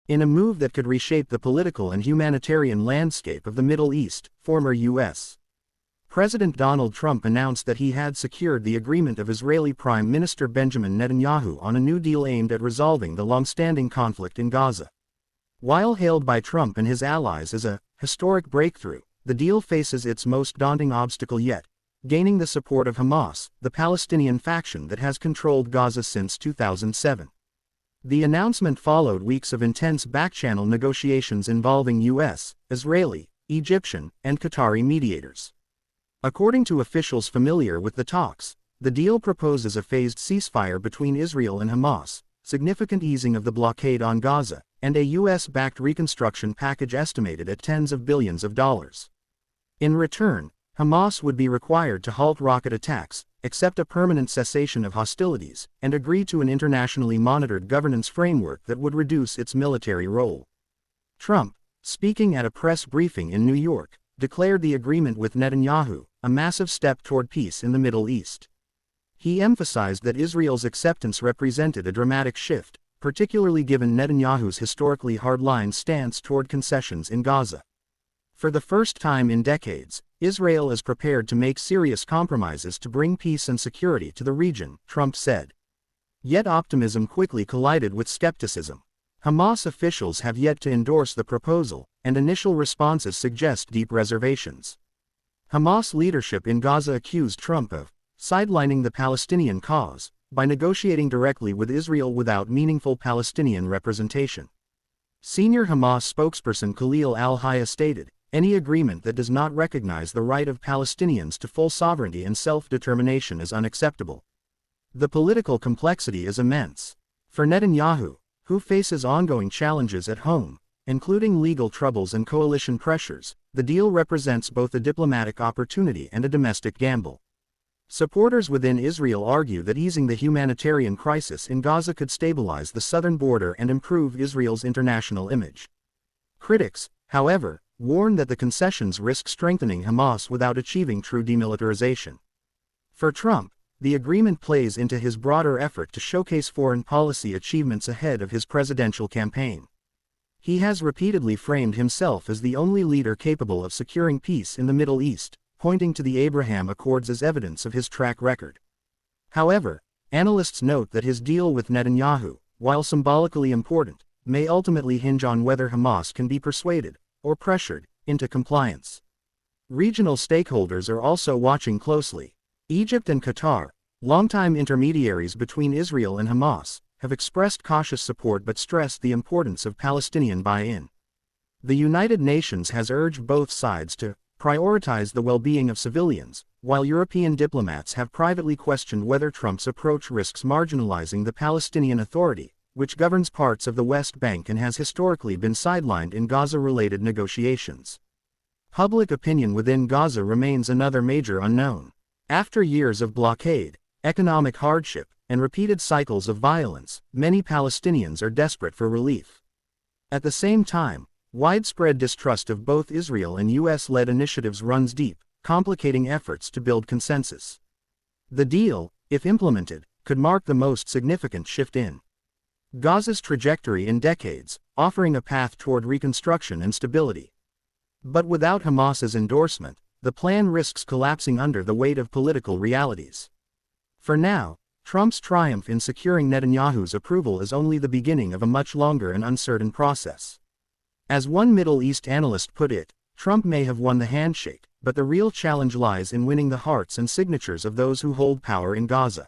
in a move that could reshape the political and humanitarian landscape of the Middle East. Former U.S. President Donald Trump announced that he had secured the agreement of Israeli Prime Minister Benjamin Netanyahu on a new deal aimed at resolving the long-standing conflict in Gaza. While hailed by Trump and his allies as a historic breakthrough, the deal faces its most daunting obstacle yet: gaining the support of Hamas, the Palestinian faction that has controlled Gaza since 2007. The announcement followed weeks of intense back-channel negotiations involving U.S., Israeli, Egyptian, and Qatari mediators. According to officials familiar with the talks, the deal proposes a phased ceasefire between Israel and Hamas, significant easing of the blockade on Gaza, and a U.S.-backed reconstruction package estimated at tens of billions of dollars. In return, Hamas would be required to halt rocket attacks, accept a permanent cessation of hostilities, and agree to an internationally monitored governance framework that would reduce its military role. Trump, speaking at a press briefing in New York, declared the agreement with Netanyahu a massive step toward peace in the Middle East. He emphasized that Israel's acceptance represented a dramatic shift, particularly given Netanyahu's historically hardline stance toward concessions in Gaza. For the first time in decades, Israel is prepared to make serious compromises to bring peace and security to the region, Trump said. Yet optimism quickly collided with skepticism. Hamas officials have yet to endorse the proposal, and initial responses suggest deep reservations. Hamas leadership in Gaza accused Trump of sidelining the Palestinian cause by negotiating directly with Israel without meaningful Palestinian representation. Senior Hamas spokesperson Khalil al-Hayya stated, "Any agreement that does not recognize the right of Palestinians to full sovereignty and self-determination is unacceptable." The political complexity is immense. For Netanyahu, who faces ongoing challenges at home, including legal troubles and coalition pressures, the deal represents both a diplomatic opportunity and a domestic gamble. Supporters within Israel argue that easing the humanitarian crisis in Gaza could stabilize the southern border and improve Israel's international image. Critics, however, warn that the concessions risk strengthening Hamas without achieving true demilitarization. For Trump, the agreement plays into his broader effort to showcase foreign policy achievements ahead of his presidential campaign. He has repeatedly framed himself as the only leader capable of securing peace in the Middle East, pointing to the Abraham Accords as evidence of his track record. However, analysts note that his deal with Netanyahu, while symbolically important, may ultimately hinge on whether Hamas can be persuaded, or pressured, into compliance. Regional stakeholders are also watching closely. Egypt and Qatar, longtime intermediaries between Israel and Hamas, have expressed cautious support but stressed the importance of Palestinian buy-in. The United Nations has urged both sides to prioritize the well-being of civilians, while European diplomats have privately questioned whether Trump's approach risks marginalizing the Palestinian Authority, which governs parts of the West Bank and has historically been sidelined in Gaza-related negotiations. Public opinion within Gaza remains another major unknown. After years of blockade, economic hardship, and repeated cycles of violence, many Palestinians are desperate for relief. At the same time, widespread distrust of both Israel and U.S.-led initiatives runs deep, complicating efforts to build consensus. The deal, if implemented, could mark the most significant shift in Gaza's trajectory in decades, offering a path toward reconstruction and stability. But without Hamas's endorsement, the plan risks collapsing under the weight of political realities. For now, Trump's triumph in securing Netanyahu's approval is only the beginning of a much longer and uncertain process. As one Middle East analyst put it, Trump may have won the handshake, but the real challenge lies in winning the hearts and signatures of those who hold power in Gaza.